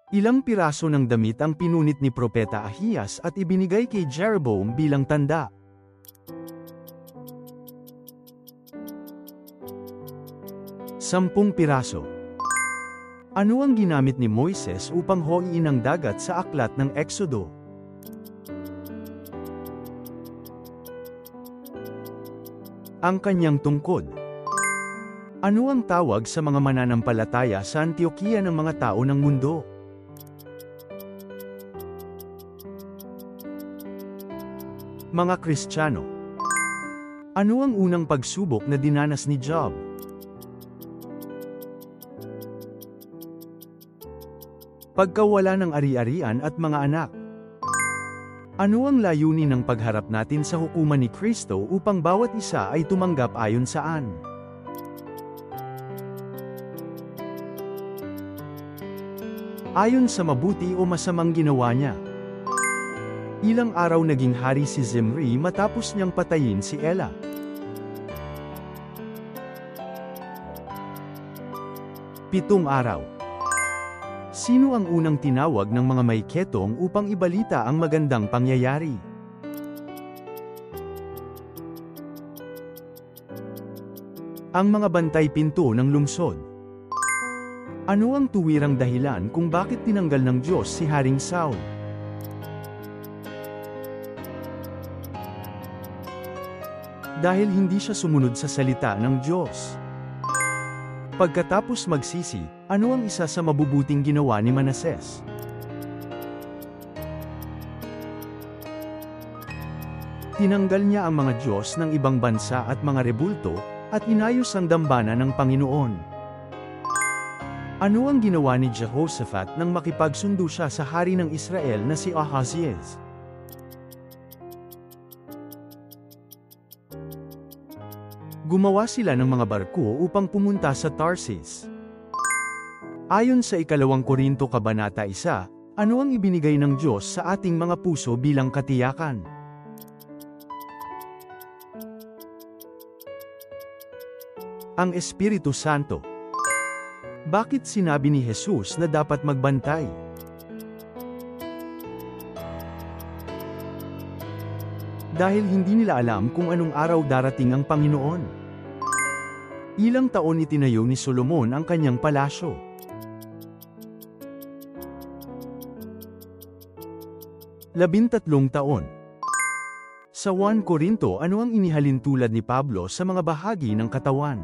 Ilang piraso ng damit ang pinunit ni Propeta Ahiyas at ibinigay kay Jeroboam bilang tanda. Sampung piraso. Ano ang ginamit ni Moises upang hoiin ang dagat sa aklat ng Eksodo? Ang kanyang tungkod. Ano ang tawag sa mga mananampalataya sa Antioquia ng mga tao ng mundo? Mga Kristiyano. Ano ang unang pagsubok na dinanas ni Job? Pagkawala ng ari-arian at mga anak. Ano ang layunin ng pagharap natin sa hukuman ni Kristo upang bawat isa ay tumanggap ayon saan? Ayon sa mabuti o masamang ginawa niya. Ilang araw naging hari si Zimri matapos niyang patayin si Ela. Pitong araw. Sino ang unang tinawag ng mga maiketong upang ibalita ang magandang pangyayari? Ang mga bantay pinto ng lungsod. Ano ang tuwirang dahilan kung bakit tinanggal ng Diyos si Haring Saul? Dahil hindi siya sumunod sa salita ng Diyos. Pagkatapos magsisi, ano ang isa sa mabubuting ginawa ni Manases? Tinanggal niya ang mga Diyos ng ibang bansa at mga rebulto, at inayos ang dambana ng Panginoon. Ano ang ginawa ni Jehoshaphat nang makipagsundo siya sa hari ng Israel na si Ahazias? Gumawa sila ng mga barko upang pumunta sa Tarsis. Ayon sa 2 Korinto Kabanata 1, ano ang ibinigay ng Diyos sa ating mga puso bilang katiyakan? Ang Espiritu Santo. Bakit sinabi ni Jesus na dapat magbantay? Dahil hindi nila alam kung anong araw darating ang Panginoon. Ilang taon itinayo ni Solomon ang kanyang palasyo. 13 taon. Sa 1 Korinto, ano ang inihalin tulad ni Pablo sa mga bahagi ng katawan?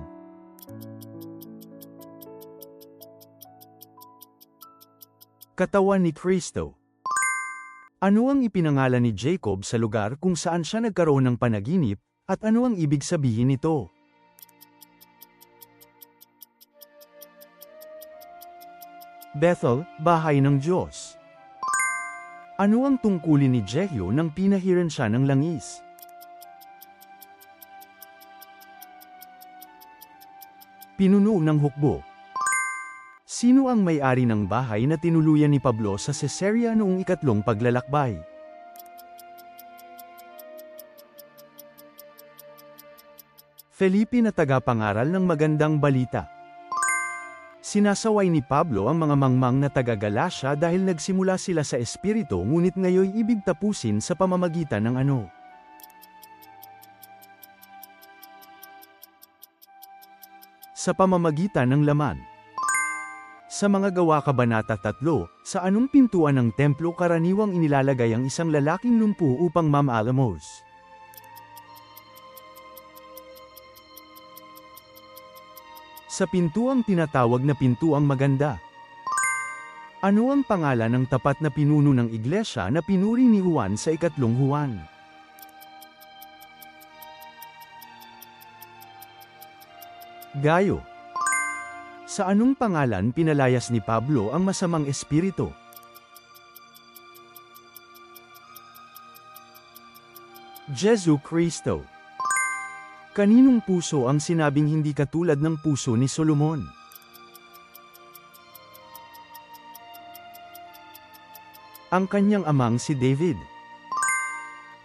Katawan ni Kristo. Ano ang ipinangalan ni Jacob sa lugar kung saan siya nagkaroon ng panaginip, at ano ang ibig sabihin nito? Bethel, bahay ng Diyos. Ano ang tungkulin ni Jehu nang pinahiran siya ng langis? Pinuno ng hukbo. Sino ang may-ari ng bahay na tinuluyan ni Pablo sa Caesarea noong 3 paglalakbay? Felipe na tagapangaral ng magandang balita. Sinasaway ni Pablo ang mga mangmang na taga-Galacia dahil nagsimula sila sa espiritu ngunit ngayon ibig tapusin sa pamamagitan ng ano? Sa pamamagitan ng laman. Sa mga gawa Kabanata 3, sa anong pintuan ng templo karaniwang inilalagay ang isang lalaking lumpu upang mamaalamos? Sa pintuang tinatawag na pintuang maganda. Ano ang pangalan ng tapat na pinuno ng iglesia na pinuri ni Juan sa 3 Juan? Gayo. Sa anong pangalan pinalayas ni Pablo ang masamang espiritu? Jesu Kristo. Kaninong puso ang sinabing hindi katulad ng puso ni Solomon? Ang kanyang amang si David.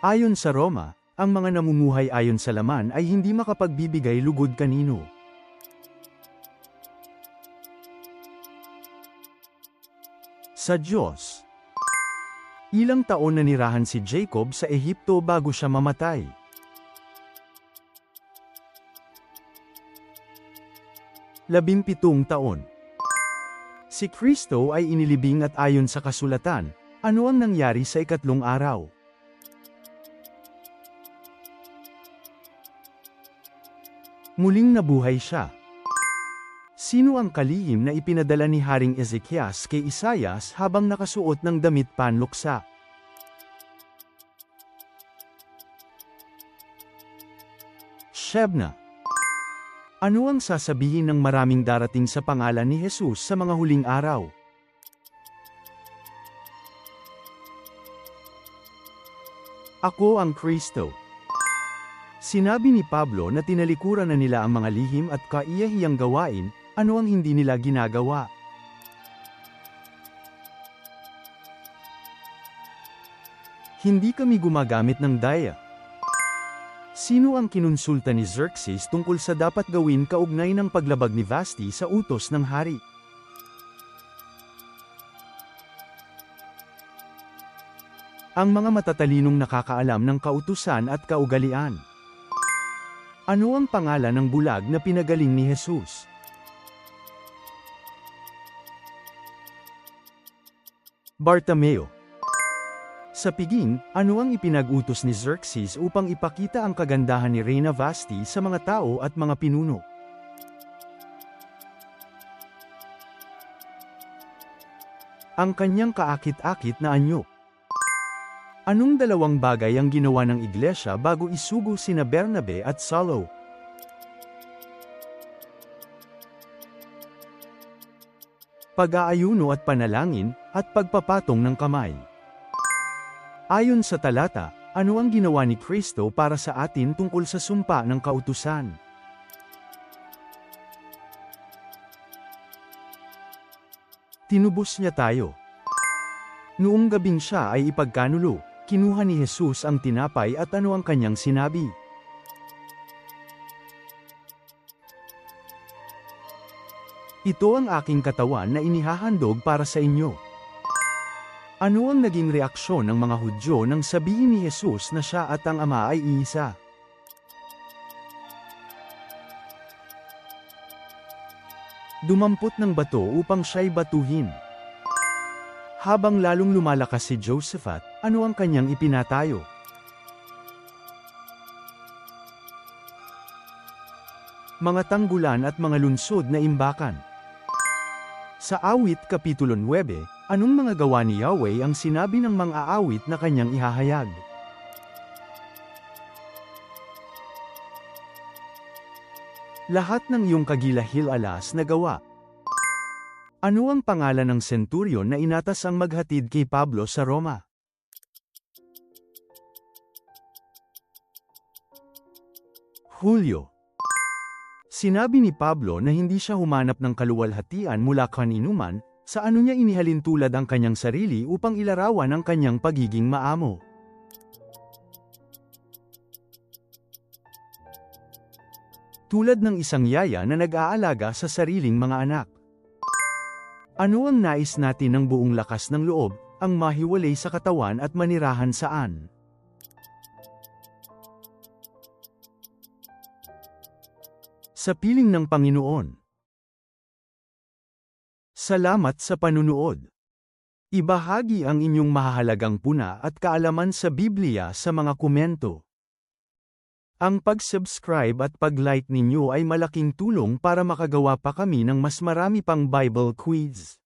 Ayon sa Roma, ang mga namumuhay ayon sa laman ay hindi makapagbibigay lugod kanino. Sa Diyos. Ilang taon nanirahan si Jacob sa Ehipto bago siya mamatay. 17 taon. Si Kristo ay inilibing at ayon sa kasulatan, ano ang nangyari sa ikatlong araw? Muling nabuhay siya. Sino ang kalihim na ipinadala ni Haring Ezekias kay Isaias habang nakasuot ng damit panluksa? Shebna. Ano ang sasabihin ng maraming darating sa pangalan ni Jesus sa mga huling araw? Ako ang Kristo. Sinabi ni Pablo na tinalikuran na nila ang mga lihim at kaiyahiyang gawain, ano ang hindi nila ginagawa? Hindi kami gumagamit ng daya. Sino ang kinonsulta ni Xerxes tungkol sa dapat gawin kaugnay ng paglabag ni Vashti sa utos ng hari? Ang mga matatalinong nakakaalam ng kautusan at kaugalian. Ano ang pangalan ng bulag na pinagaling ni Jesus? Bartimeo. Sa piging, ano ang ipinag-utos ni Xerxes upang ipakita ang kagandahan ni Reyna Vashti sa mga tao at mga pinuno? Ang kanyang kaakit-akit na anyo. Anong dalawang bagay ang ginawa ng iglesia bago isugo sina Bernabe at Saulo? Pag-aayuno at panalangin, at pagpapatong ng kamay. Ayon sa talata, ano ang ginawa ni Kristo para sa atin tungkol sa sumpa ng kautusan? Tinubos niya tayo. Noong gabing siya ay ipagkanulo, kinuha ni Jesus ang tinapay at ano ang kanyang sinabi? Ito ang aking katawan na inihahandog para sa inyo. Ano ang naging reaksyon ng mga Hudyo nang sabihin ni Jesus na siya at ang Ama ay iisa? Dumampot ng bato upang siya'y batuhin. Habang lalong lumalakas si Josaphat, ano ang kanyang ipinatayo? Mga tanggulan at mga lunsod na imbakan. Sa Awit Kapitulo 9, anong mga gawa ni Yahweh ang sinabi ng mang-aawit na kanyang ihahayag? Lahat ng iyong kagilahil-alas na gawa. Ano ang pangalan ng senturyon na inatas ang maghatid kay Pablo sa Roma? Julio. Sinabi ni Pablo na hindi siya humanap ng kaluwalhatian mula kaninuman, sa ano niya inihalin tulad ang kanyang sarili upang ilarawan ang kanyang pagiging maamo. Tulad ng isang yaya na nag-aalaga sa sariling mga anak. Ano ang nais natin ng buong lakas ng loob, ang mahiwalay sa katawan at manirahan saan? Sa piling ng Panginoon. Salamat sa panunood. Ibahagi ang inyong mahahalagang puna at kaalaman sa Biblia sa mga komento. Ang pag-subscribe at pag-like ninyo ay malaking tulong para makagawa pa kami ng mas marami pang Bible quiz.